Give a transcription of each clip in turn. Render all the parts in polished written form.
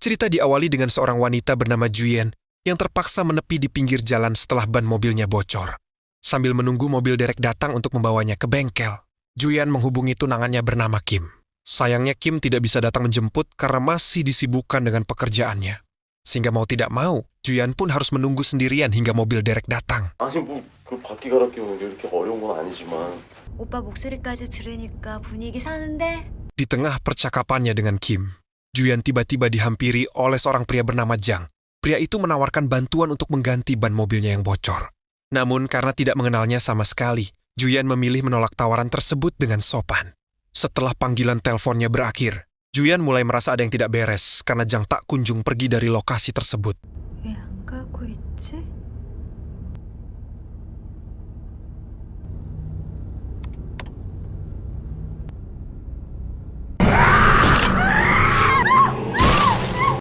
Cerita diawali dengan seorang wanita bernama Juyen yang terpaksa menepi di pinggir jalan setelah ban mobilnya bocor. Sambil menunggu mobil derek datang untuk membawanya ke bengkel, Juyen menghubungi tunangannya bernama Kim. Sayangnya Kim tidak bisa datang menjemput karena masih disibukkan dengan pekerjaannya. Sehingga mau tidak mau, Juyen pun harus menunggu sendirian hingga mobil derek datang. 아니 그 바퀴 갈아끼는 게 이렇게 어려운 건 아니지만 오빠 목소리까지 들으니까 분위기 사는데? Di tengah percakapannya dengan Kim, Juyen tiba-tiba dihampiri oleh seorang pria bernama Jang. Pria itu menawarkan bantuan untuk mengganti ban mobilnya yang bocor. Namun karena tidak mengenalnya sama sekali, Juyen memilih menolak tawaran tersebut dengan sopan. Setelah panggilan teleponnya berakhir, Juyen mulai merasa ada yang tidak beres karena Jang tak kunjung pergi dari lokasi tersebut. 왜 안 가고 있지?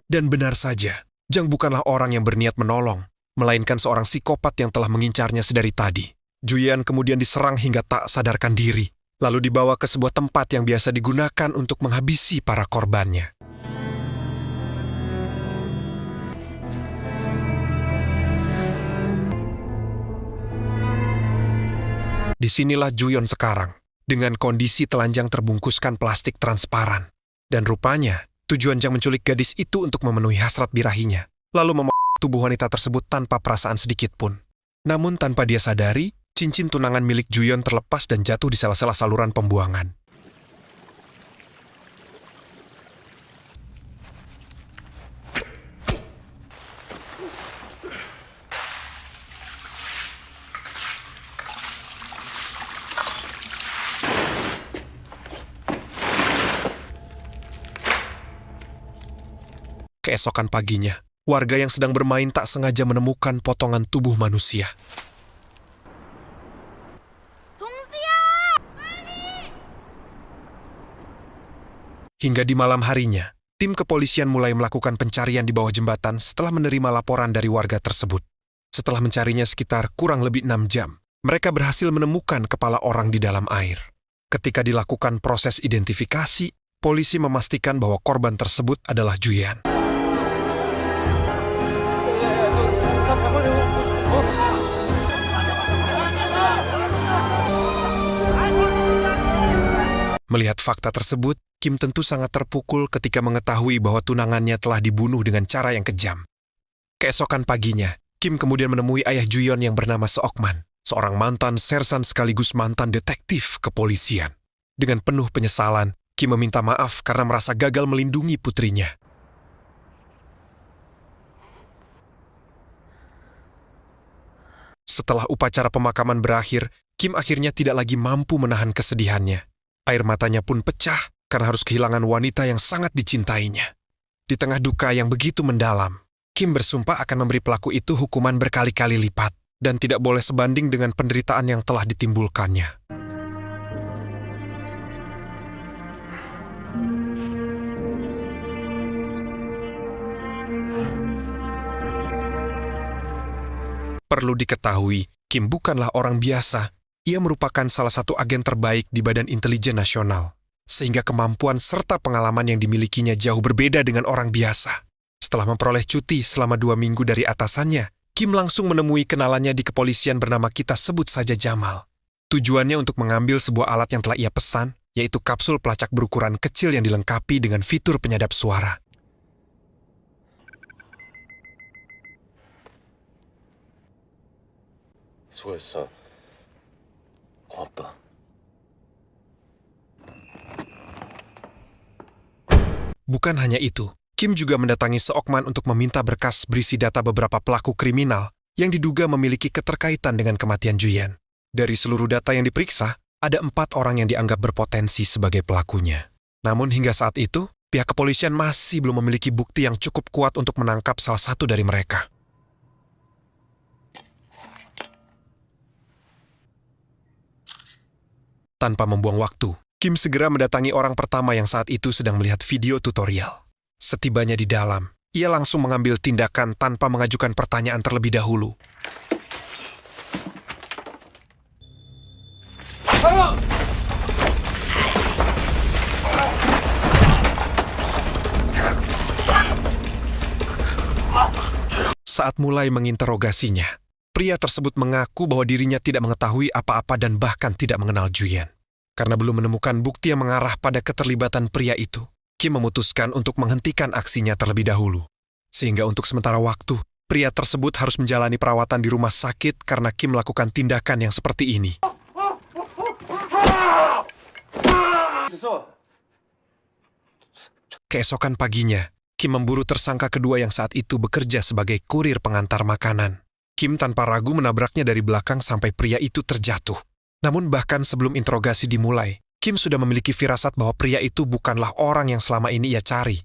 Dan benar saja, Jang bukanlah orang yang berniat menolong, melainkan seorang psikopat yang telah mengincarnya sedari tadi. Juyen kemudian diserang hingga tak sadarkan diri, lalu dibawa ke sebuah tempat yang biasa digunakan untuk menghabisi para korbannya. Disinilah Juyon sekarang, dengan kondisi telanjang terbungkuskan plastik transparan. Dan rupanya, tujuan Jang menculik gadis itu untuk memenuhi hasrat birahinya, lalu memotong tubuh wanita tersebut tanpa perasaan sedikit pun. Namun tanpa dia sadari, cincin tunangan milik Juyon terlepas dan jatuh di sela-sela saluran pembuangan. Keesokan paginya, warga yang sedang bermain tak sengaja menemukan potongan tubuh manusia. Hingga di malam harinya, tim kepolisian mulai melakukan pencarian di bawah jembatan setelah menerima laporan dari warga tersebut. Setelah mencarinya sekitar kurang lebih 6 jam, mereka berhasil menemukan kepala orang di dalam air. Ketika dilakukan proses identifikasi, polisi memastikan bahwa korban tersebut adalah Juyen. Melihat fakta tersebut, Kim tentu sangat terpukul ketika mengetahui bahwa tunangannya telah dibunuh dengan cara yang kejam. Keesokan paginya, Kim kemudian menemui ayah Juyon yang bernama Seokman, seorang mantan sersan sekaligus mantan detektif kepolisian. Dengan penuh penyesalan, Kim meminta maaf karena merasa gagal melindungi putrinya. Setelah upacara pemakaman berakhir, Kim akhirnya tidak lagi mampu menahan kesedihannya. Air matanya pun pecah karena harus kehilangan wanita yang sangat dicintainya. Di tengah duka yang begitu mendalam, Kim bersumpah akan memberi pelaku itu hukuman berkali-kali lipat dan tidak boleh sebanding dengan penderitaan yang telah ditimbulkannya. Perlu diketahui, Kim bukanlah orang biasa. Ia merupakan salah satu agen terbaik di Badan Intelijen Nasional, sehingga kemampuan serta pengalaman yang dimilikinya jauh berbeda dengan orang biasa. Setelah memperoleh cuti selama 2 minggu dari atasannya, Kim langsung menemui kenalannya di kepolisian bernama kita sebut saja Jamal. Tujuannya untuk mengambil sebuah alat yang telah ia pesan, yaitu kapsul pelacak berukuran kecil yang dilengkapi dengan fitur penyadap suara. 수고했어. 고맙다. Bukan hanya itu, Kim juga mendatangi Seokman untuk meminta berkas berisi data beberapa pelaku kriminal yang diduga memiliki keterkaitan dengan kematian Juyen. Dari seluruh data yang diperiksa, ada 4 orang yang dianggap berpotensi sebagai pelakunya. Namun hingga saat itu, pihak kepolisian masih belum memiliki bukti yang cukup kuat untuk menangkap salah satu dari mereka. Tanpa membuang waktu, Kim segera mendatangi orang pertama yang saat itu sedang melihat video tutorial. Setibanya di dalam, ia langsung mengambil tindakan tanpa mengajukan pertanyaan terlebih dahulu. Saat mulai menginterogasinya, pria tersebut mengaku bahwa dirinya tidak mengetahui apa-apa dan bahkan tidak mengenal Juyen. Karena belum menemukan bukti yang mengarah pada keterlibatan pria itu, Kim memutuskan untuk menghentikan aksinya terlebih dahulu. Sehingga untuk sementara waktu, pria tersebut harus menjalani perawatan di rumah sakit karena Kim melakukan tindakan yang seperti ini. Keesokan paginya, Kim memburu tersangka kedua yang saat itu bekerja sebagai kurir pengantar makanan. Kim tanpa ragu menabraknya dari belakang sampai pria itu terjatuh. Namun bahkan sebelum interogasi dimulai, Kim sudah memiliki firasat bahwa pria itu bukanlah orang yang selama ini ia cari.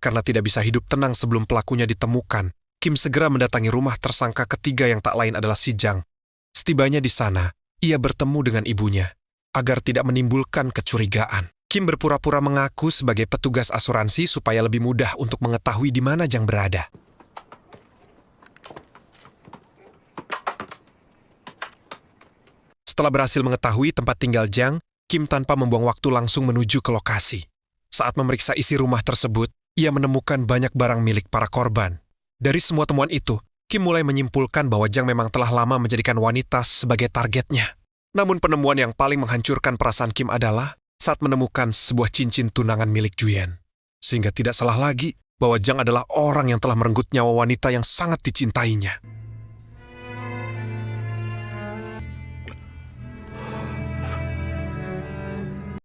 Karena tidak bisa hidup tenang sebelum pelakunya ditemukan, Kim segera mendatangi rumah tersangka ketiga yang tak lain adalah si Jang. Setibanya di sana, ia bertemu dengan ibunya. Agar tidak menimbulkan kecurigaan, Kim berpura-pura mengaku sebagai petugas asuransi supaya lebih mudah untuk mengetahui di mana Jang berada. Setelah berhasil mengetahui tempat tinggal Jang, Kim tanpa membuang waktu langsung menuju ke lokasi. Saat memeriksa isi rumah tersebut, ia menemukan banyak barang milik para korban. Dari semua temuan itu, Kim mulai menyimpulkan bahwa Jang memang telah lama menjadikan wanita sebagai targetnya. Namun penemuan yang paling menghancurkan perasaan Kim adalah saat menemukan sebuah cincin tunangan milik Juyen. Sehingga tidak salah lagi bahwa Jang adalah orang yang telah merenggut nyawa wanita yang sangat dicintainya.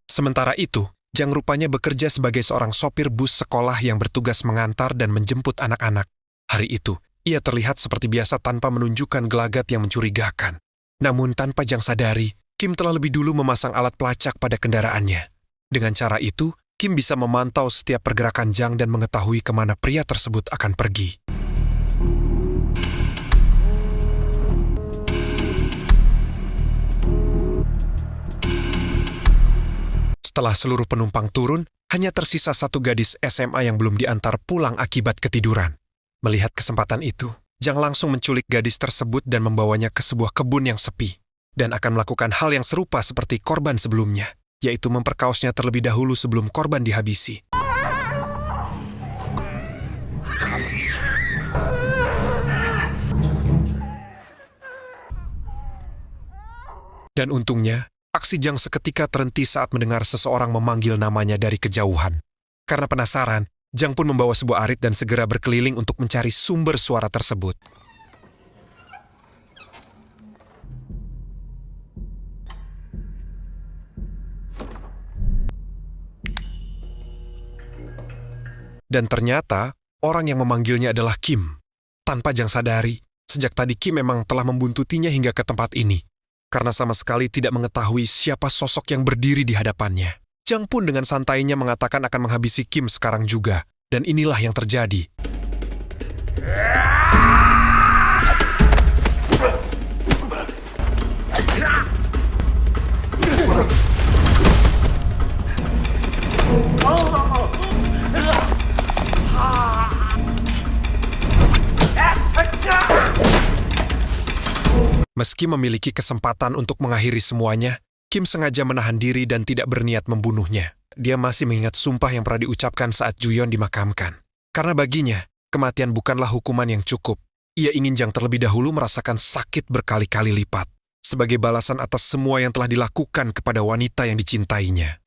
Sementara itu, Jang rupanya bekerja sebagai seorang sopir bus sekolah yang bertugas mengantar dan menjemput anak-anak. Hari itu, ia terlihat seperti biasa tanpa menunjukkan gelagat yang mencurigakan. Namun tanpa Jang sadari, Kim telah lebih dulu memasang alat pelacak pada kendaraannya. Dengan cara itu, Kim bisa memantau setiap pergerakan Jang dan mengetahui kemana pria tersebut akan pergi. Setelah seluruh penumpang turun, hanya tersisa satu gadis SMA yang belum diantar pulang akibat ketiduran. Melihat kesempatan itu, Jang langsung menculik gadis tersebut dan membawanya ke sebuah kebun yang sepi, dan akan melakukan hal yang serupa seperti korban sebelumnya, yaitu memperkaosnya terlebih dahulu sebelum korban dihabisi. Dan untungnya, aksi Jang seketika terhenti saat mendengar seseorang memanggil namanya dari kejauhan. Karena penasaran, Jang pun membawa sebuah arit dan segera berkeliling untuk mencari sumber suara tersebut. Dan ternyata, orang yang memanggilnya adalah Kim. Tanpa Jang sadari, sejak tadi Kim memang telah membuntutinya hingga ke tempat ini. Karena sama sekali tidak mengetahui siapa sosok yang berdiri di hadapannya. Jang pun dengan santainya mengatakan akan menghabisi Kim sekarang juga. Dan inilah yang terjadi. Meski memiliki kesempatan untuk mengakhiri semuanya, Kim sengaja menahan diri dan tidak berniat membunuhnya. Dia masih mengingat sumpah yang pernah diucapkan saat Juyon dimakamkan. Karena baginya, kematian bukanlah hukuman yang cukup. Ia ingin Jang terlebih dahulu merasakan sakit berkali-kali lipat, sebagai balasan atas semua yang telah dilakukan kepada wanita yang dicintainya.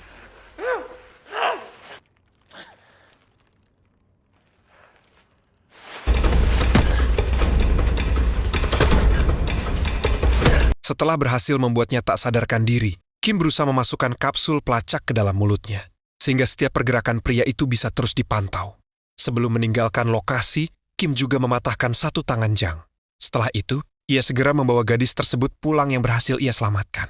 Setelah berhasil membuatnya tak sadarkan diri, Kim berusaha memasukkan kapsul pelacak ke dalam mulutnya, sehingga setiap pergerakan pria itu bisa terus dipantau. Sebelum meninggalkan lokasi, Kim juga mematahkan satu tangan Jang. Setelah itu, ia segera membawa gadis tersebut pulang yang berhasil ia selamatkan.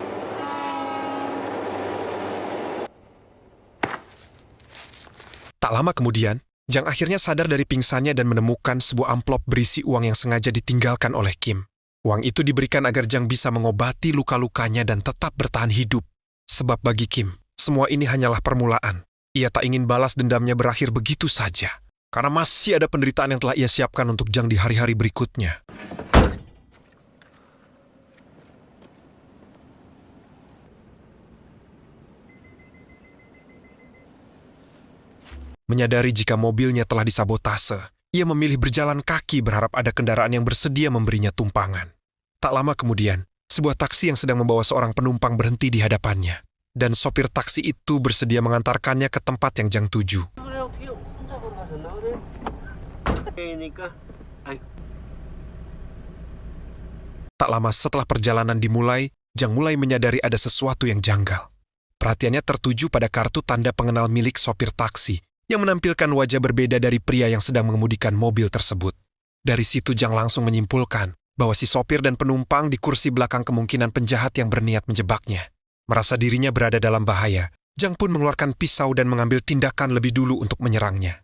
Tak lama kemudian, Jang akhirnya sadar dari pingsannya dan menemukan sebuah amplop berisi uang yang sengaja ditinggalkan oleh Kim. Uang itu diberikan agar Jang bisa mengobati luka-lukanya dan tetap bertahan hidup. Sebab bagi Kim, semua ini hanyalah permulaan. Ia tak ingin balas dendamnya berakhir begitu saja. Karena masih ada penderitaan yang telah ia siapkan untuk Jang di hari-hari berikutnya. Menyadari jika mobilnya telah disabotase, ia memilih berjalan kaki berharap ada kendaraan yang bersedia memberinya tumpangan. Tak lama kemudian, sebuah taksi yang sedang membawa seorang penumpang berhenti di hadapannya, dan sopir taksi itu bersedia mengantarkannya ke tempat yang Jang tuju. 그래 어떻게 혼자 걸어가셨나 그래? 그러니까 아이 Tak lama setelah perjalanan dimulai, Jang mulai menyadari ada sesuatu yang janggal. Perhatiannya tertuju pada kartu tanda pengenal milik sopir taksi yang menampilkan wajah berbeda dari pria yang sedang mengemudikan mobil tersebut. Dari situ Jang langsung menyimpulkan bahwa si sopir dan penumpang di kursi belakang kemungkinan penjahat yang berniat menjebaknya. Merasa dirinya berada dalam bahaya, Jang pun mengeluarkan pisau dan mengambil tindakan lebih dulu untuk menyerangnya.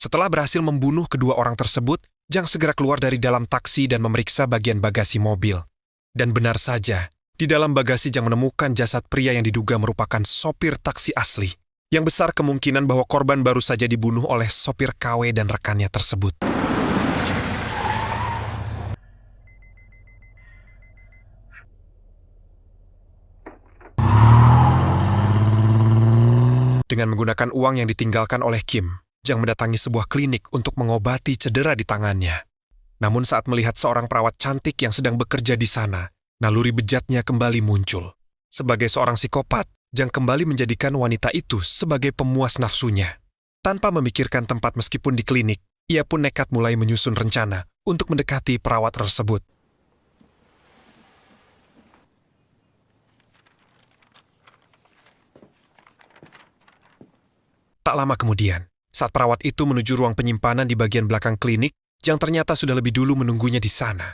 Setelah berhasil membunuh kedua orang tersebut, Jang segera keluar dari dalam taksi dan memeriksa bagian bagasi mobil. Dan benar saja, di dalam bagasi Jang menemukan jasad pria yang diduga merupakan sopir taksi asli. Yang besar kemungkinan bahwa korban baru saja dibunuh oleh sopir KW dan rekannya tersebut. Dengan menggunakan uang yang ditinggalkan oleh Kim, Jang mendatangi sebuah klinik untuk mengobati cedera di tangannya. Namun saat melihat seorang perawat cantik yang sedang bekerja di sana, naluri bejatnya kembali muncul. Sebagai seorang psikopat, Jang kembali menjadikan wanita itu sebagai pemuas nafsunya. Tanpa memikirkan tempat meskipun di klinik, ia pun nekat mulai menyusun rencana untuk mendekati perawat tersebut. Tak lama kemudian, saat perawat itu menuju ruang penyimpanan di bagian belakang klinik, Jang ternyata sudah lebih dulu menunggunya di sana.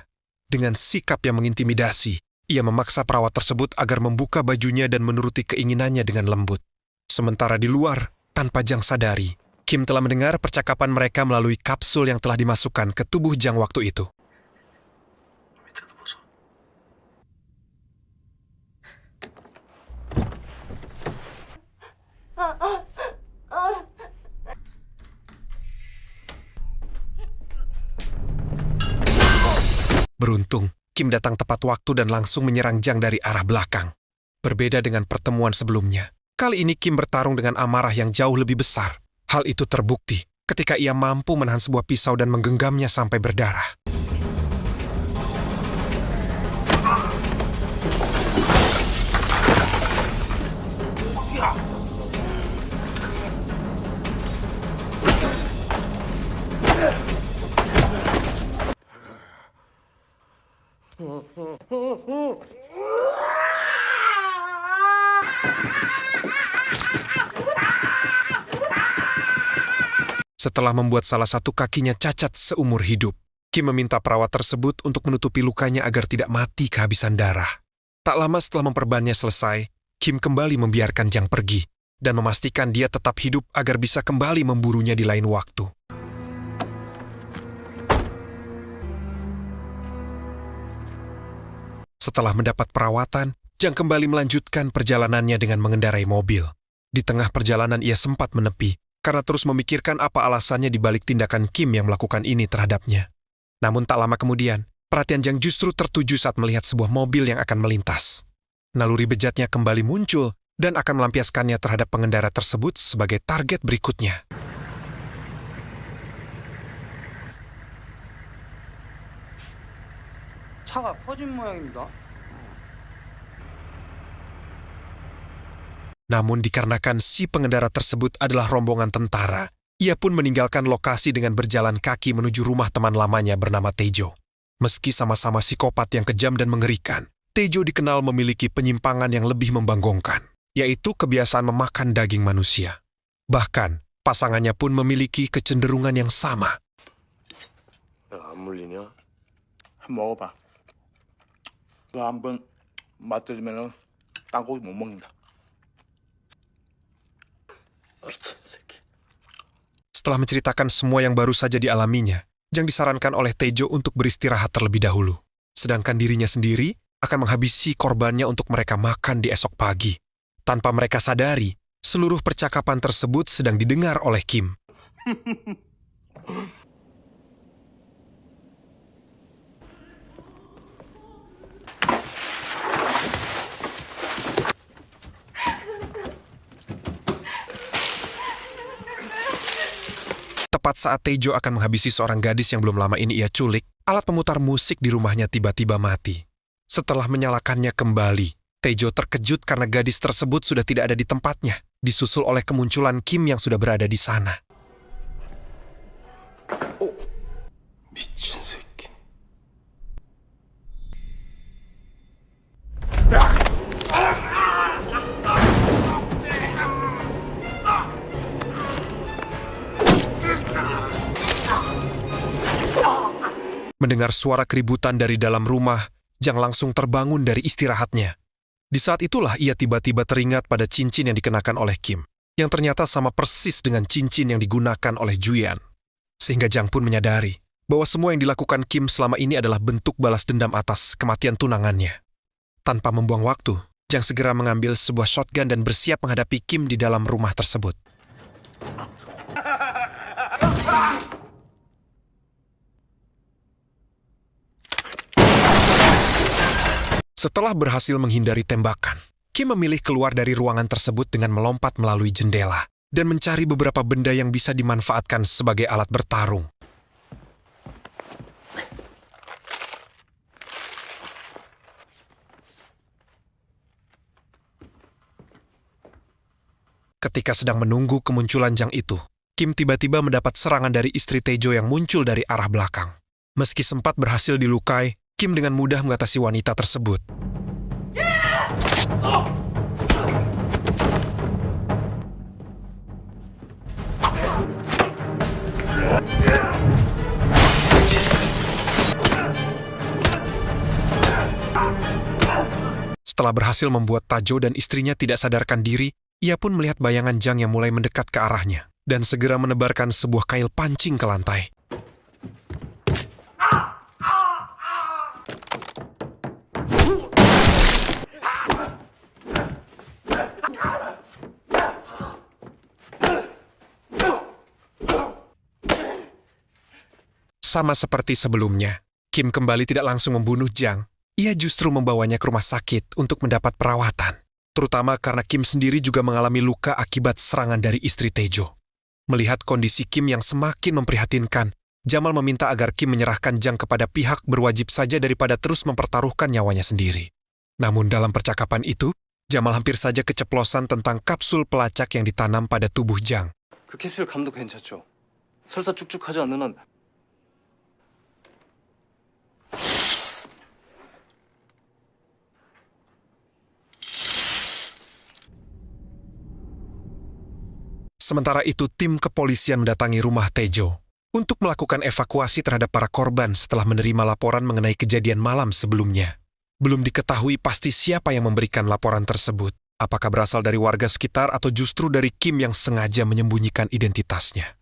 Dengan sikap yang mengintimidasi, ia memaksa perawat tersebut agar membuka bajunya dan menuruti keinginannya dengan lembut. Sementara di luar, tanpa Jang sadari, Kim telah mendengar percakapan mereka melalui kapsul yang telah dimasukkan ke tubuh Jang waktu itu. 밑에도 보소. Beruntung, Kim datang tepat waktu dan langsung menyerang Jang dari arah belakang. Berbeda dengan pertemuan sebelumnya, kali ini Kim bertarung dengan amarah yang jauh lebih besar. Hal itu terbukti ketika ia mampu menahan sebuah pisau dan menggenggamnya sampai berdarah. Setelah membuat salah satu kakinya cacat seumur hidup, Kim meminta perawat tersebut untuk menutupi lukanya agar tidak mati kehabisan darah. Tak lama setelah memperbannya selesai, Kim kembali membiarkan Jang pergi dan memastikan dia tetap hidup agar bisa kembali memburunya di lain waktu. Setelah mendapat perawatan, Jang kembali melanjutkan perjalanannya dengan mengendarai mobil. Di tengah perjalanan ia sempat menepi, karena terus memikirkan apa alasannya dibalik tindakan Kim yang melakukan ini terhadapnya. Namun tak lama kemudian, perhatian Jang justru tertuju saat melihat sebuah mobil yang akan melintas. Naluri bejatnya kembali muncul dan akan melampiaskannya terhadap pengendara tersebut sebagai target berikutnya. 차가 퍼진 모양입니다. Namun dikarenakan si pengendara tersebut adalah rombongan tentara, ia pun meninggalkan lokasi dengan berjalan kaki menuju rumah teman lamanya bernama Tejo. Meski sama-sama psikopat yang kejam dan mengerikan, Tejo dikenal memiliki penyimpangan yang lebih membanggongkan, yaitu kebiasaan memakan daging manusia. Bahkan, pasangannya pun memiliki kecenderungan yang sama. 야, 안 물리냐? 먹어봐. 너 한번 맛들면은 땅콩이 못 먹는다. 미친 새끼. Setelah menceritakan semua yang baru saja dialaminya, Jang disarankan oleh Tejo untuk beristirahat terlebih dahulu. Sedangkan dirinya sendiri akan menghabisi korbannya untuk mereka makan di esok pagi. Tanpa mereka sadari, seluruh percakapan tersebut sedang didengar oleh Kim. Tepat saat Taejo akan menghabisi seorang gadis yang belum lama ini ia culik, alat pemutar musik di rumahnya tiba-tiba mati. Setelah menyalakannya kembali, Taejo terkejut karena gadis tersebut sudah tidak ada di tempatnya, disusul oleh kemunculan Kim yang sudah berada di sana. 미친 새끼. Mendengar suara keributan dari dalam rumah, Jang langsung terbangun dari istirahatnya. Di saat itulah ia tiba-tiba teringat pada cincin yang dikenakan oleh Kim, yang ternyata sama persis dengan cincin yang digunakan oleh Juyan. Sehingga Jang pun menyadari bahwa semua yang dilakukan Kim selama ini adalah bentuk balas dendam atas kematian tunangannya. Tanpa membuang waktu, Jang segera mengambil sebuah shotgun dan bersiap menghadapi Kim di dalam rumah tersebut. Setelah berhasil menghindari tembakan, Kim memilih keluar dari ruangan tersebut dengan melompat melalui jendela dan mencari beberapa benda yang bisa dimanfaatkan sebagai alat bertarung. Ketika sedang menunggu kemunculan Jang itu, Kim tiba-tiba mendapat serangan dari istri Taejo yang muncul dari arah belakang. Meski sempat berhasil dilukai, Kim dengan mudah mengatasi wanita tersebut. Setelah berhasil membuat Taejo dan istrinya tidak sadarkan diri, ia pun melihat bayangan Jang yang mulai mendekat ke arahnya dan segera menebarkan sebuah kail pancing ke lantai. Sama seperti sebelumnya, Kim kembali tidak langsung membunuh Jang. Ia justru membawanya ke rumah sakit untuk mendapat perawatan. Terutama karena Kim sendiri juga mengalami luka akibat serangan dari istri Taejo. Melihat kondisi Kim yang semakin memprihatinkan, Jamal meminta agar Kim menyerahkan Jang kepada pihak berwajib saja daripada terus mempertaruhkan nyawanya sendiri. Namun dalam percakapan itu, Jamal hampir saja keceplosan tentang kapsul pelacak yang ditanam pada tubuh Jang. 그 캡슐 감도 괜찮죠? 설사 쭉쭉하지 않는 한 Sementara itu, tim kepolisian mendatangi rumah Taejo untuk melakukan evakuasi terhadap para korban setelah menerima laporan mengenai kejadian malam sebelumnya. Belum diketahui pasti siapa yang memberikan laporan tersebut, apakah berasal dari warga sekitar atau justru dari Kim yang sengaja menyembunyikan identitasnya.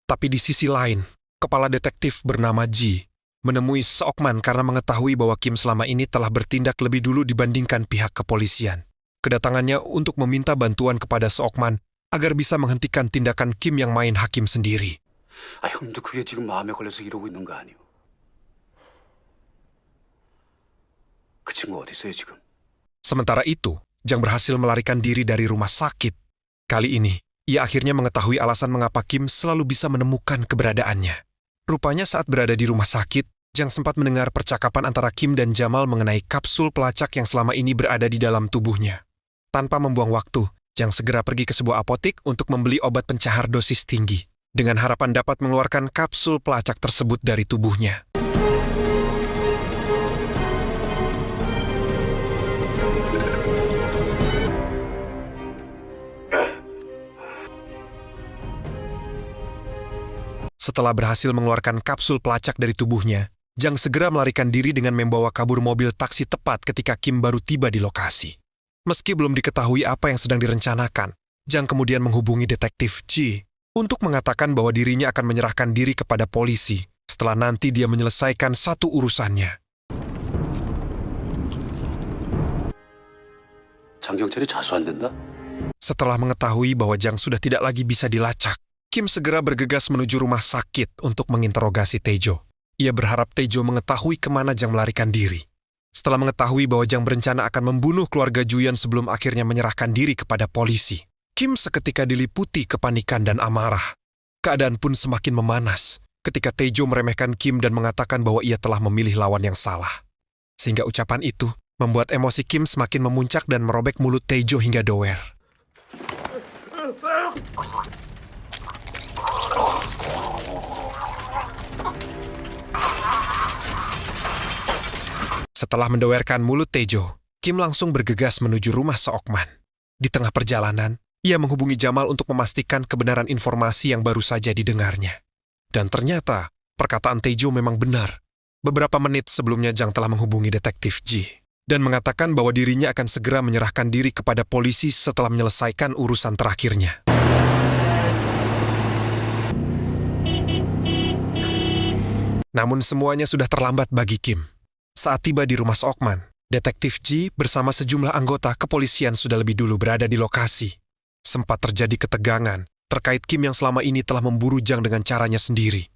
Tapi di sisi lain, kepala detektif bernama Ji menemui Seokman karena mengetahui bahwa Kim selama ini telah bertindak lebih dulu dibandingkan pihak kepolisian. Kedatangannya untuk meminta bantuan kepada Seokman agar bisa menghentikan tindakan Kim yang main hakim sendiri. 형도 그게 지금 마음에 걸려서 이러고 있는 거 아니오? 그 친구 어디 있어요 지금? Sementara itu, Jang berhasil melarikan diri dari rumah sakit. Kali ini, ia akhirnya mengetahui alasan mengapa Kim selalu bisa menemukan keberadaannya. Rupanya saat berada di rumah sakit, Jang sempat mendengar percakapan antara Kim dan Jamal mengenai kapsul pelacak yang selama ini berada di dalam tubuhnya. Tanpa membuang waktu, Jang segera pergi ke sebuah apotik untuk membeli obat pencahar dosis tinggi, dengan harapan dapat mengeluarkan kapsul pelacak tersebut dari tubuhnya. Setelah berhasil mengeluarkan kapsul pelacak dari tubuhnya, Jang segera melarikan diri dengan membawa kabur mobil taksi tepat ketika Kim baru tiba di lokasi. Meski belum diketahui apa yang sedang direncanakan, Jang kemudian menghubungi detektif Ji untuk mengatakan bahwa dirinya akan menyerahkan diri kepada polisi setelah nanti dia menyelesaikan satu urusannya. 장경철이 자수 안 된다? Setelah mengetahui bahwa Jang sudah tidak lagi bisa dilacak, Kim segera bergegas menuju rumah sakit untuk menginterogasi Taejo. Ia berharap Taejo mengetahui kemana Jang melarikan diri. Setelah mengetahui bahwa Jang berencana akan membunuh keluarga Juyan sebelum akhirnya menyerahkan diri kepada polisi, Kim seketika diliputi kepanikan dan amarah. Keadaan pun semakin memanas ketika Taejo meremehkan Kim dan mengatakan bahwa ia telah memilih lawan yang salah. Sehingga ucapan itu membuat emosi Kim semakin memuncak dan merobek mulut Taejo hingga doer. Setelah mendowerkan mulut Taejo, Kim langsung bergegas menuju rumah Seokman. Di tengah perjalanan, ia menghubungi Jamal untuk memastikan kebenaran informasi yang baru saja didengarnya. Dan ternyata, perkataan Taejo memang benar. Beberapa menit sebelumnya Jang telah menghubungi detektif Ji dan mengatakan bahwa dirinya akan segera menyerahkan diri kepada polisi setelah menyelesaikan urusan terakhirnya. Namun semuanya sudah terlambat bagi Kim. Saat tiba di rumah Seokman, detektif Ji bersama sejumlah anggota kepolisian sudah lebih dulu berada di lokasi. Sempat terjadi ketegangan terkait Kim yang selama ini telah memburu Jang dengan caranya sendiri.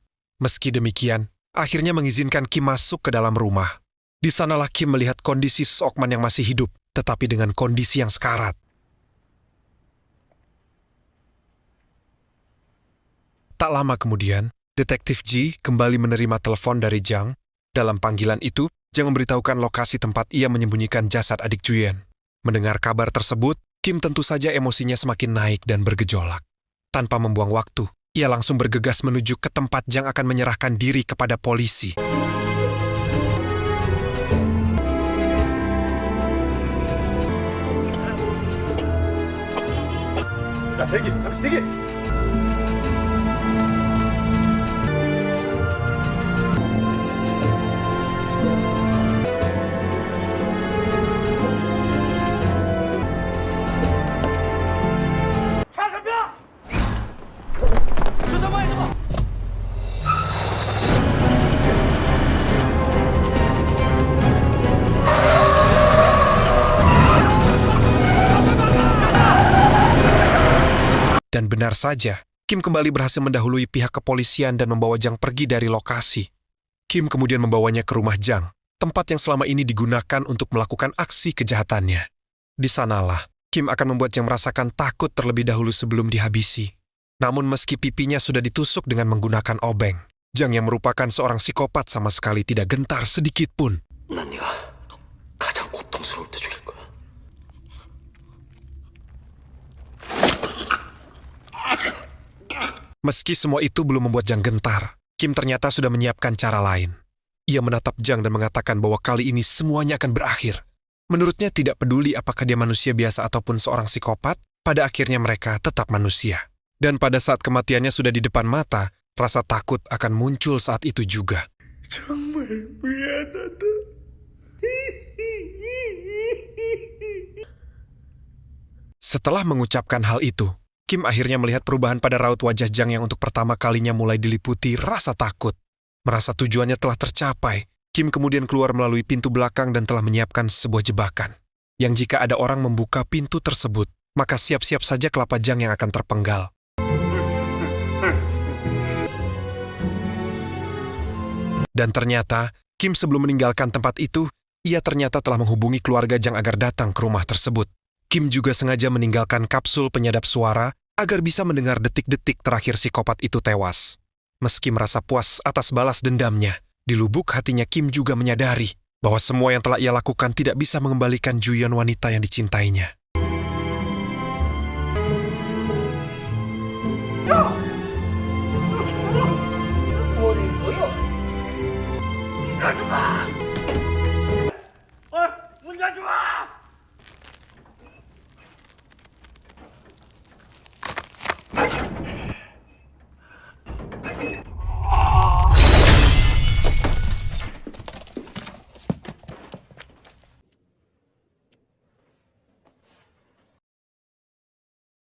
Meski demikian, akhirnya mengizinkan Kim masuk ke dalam rumah. Di sanalah Kim melihat kondisi Seokman yang masih hidup, tetapi dengan kondisi yang sekarat. Tak lama kemudian, detektif Ji kembali menerima telepon dari Jang. Dalam panggilan itu, Jang memberitahukan lokasi tempat ia menyembunyikan jasad adik Juyen. Mendengar kabar tersebut, Kim tentu saja emosinya semakin naik dan bergejolak. Tanpa membuang waktu, ia langsung bergegas menuju ke tempat Jang akan menyerahkan diri kepada polisi. Dan benar saja, Kim kembali berhasil mendahului pihak kepolisian dan membawa Jang pergi dari lokasi. Kim kemudian membawanya ke rumah Jang, tempat yang selama ini digunakan untuk melakukan aksi kejahatannya. Di sanalah, Kim akan membuat Jang merasakan takut terlebih dahulu sebelum dihabisi. Namun meski pipinya sudah ditusuk dengan menggunakan obeng, Jang yang merupakan seorang psikopat sama sekali tidak gentar sedikit pun. 난 네가 가장 고통스러울 때 죽일 거야. Meski semua itu belum membuat Jang gentar, Kim ternyata sudah menyiapkan cara lain. Ia menatap Jang dan mengatakan bahwa kali ini semuanya akan berakhir. Menurutnya tidak peduli apakah dia manusia biasa ataupun seorang psikopat, pada akhirnya mereka tetap manusia. Dan pada saat kematiannya sudah di depan mata, rasa takut akan muncul saat itu juga. Setelah mengucapkan hal itu, Kim akhirnya melihat perubahan pada raut wajah Jang yang untuk pertama kalinya mulai diliputi rasa takut. Merasa tujuannya telah tercapai, Kim kemudian keluar melalui pintu belakang dan telah menyiapkan sebuah jebakan. Yang jika ada orang membuka pintu tersebut, maka siap-siap saja kelapa Jang yang akan terpenggal. Dan ternyata, Kim sebelum meninggalkan tempat itu, ia ternyata telah menghubungi keluarga Jang agar datang ke rumah tersebut. Kim juga sengaja meninggalkan kapsul penyadap suara agar bisa mendengar detik-detik terakhir psikopat itu tewas. Meski merasa puas atas balas dendamnya, di lubuk hatinya Kim juga menyadari bahwa semua yang telah ia lakukan tidak bisa mengembalikan Juyeon wanita yang dicintainya. 머리 보여?